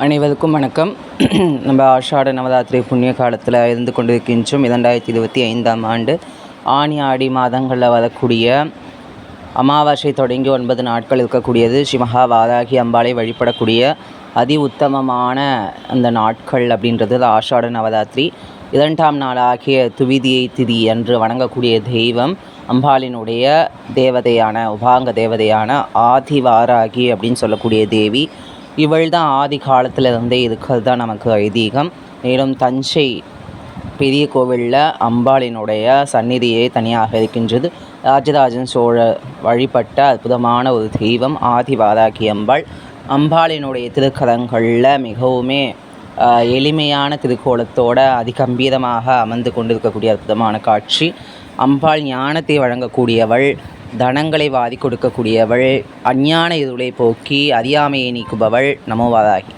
அனைவருக்கும் வணக்கம். நம்ம ஆஷாட நவராத்திரி புண்ணிய காலத்தில் இருந்து கொண்டிருக்கின்றோம். 2025ஆம் ஆண்டு ஆனி ஆடி மாதங்களில் வரக்கூடிய அமாவாசை தொடங்கி 9 நாட்கள் இருக்கக்கூடியது ஸ்ரீமகா வாராகி அம்பாளை வழிபடக்கூடிய அதி உத்தமமான அந்த நாட்கள் அப்படின்றது ஆஷாட நவராத்திரி. 2ஆம் நாளாகிய துவிதியை திதி அன்று வணங்கக்கூடிய தெய்வம் அம்பாளினுடைய தேவதையான உபாங்க தேவதையான ஆதி வாராகி அப்படின்னு சொல்லக்கூடிய தேவி. இவள் தான் ஆதி காலத்தில் இருந்தே இருக்கிறது தான் நமக்கு ஐதீகம். மேலும் தஞ்சை பெரிய கோவிலில் அம்பாளினுடைய சந்நிதியே தனியாக இருக்கின்றது. ராஜராஜன் சோழ வழிபட்ட அற்புதமான ஒரு தெய்வம் ஆதி வாராகி அம்பாள். அம்பாளினுடைய திருக்கரங்களில் மிகவுமே எளிமையான திருக்கோலத்தோடு அதிகம்பீரமாக அமர்ந்து கொண்டிருக்கக்கூடிய அற்புதமான காட்சி. அம்பாள் ஞானத்தை வழங்கக்கூடியவள், தனங்களை வாரி கொடுக்கக்கூடியவள், அஞ்ஞான இருளை போக்கி அறியாமையை நீக்குபவள். நமோ வாராகி.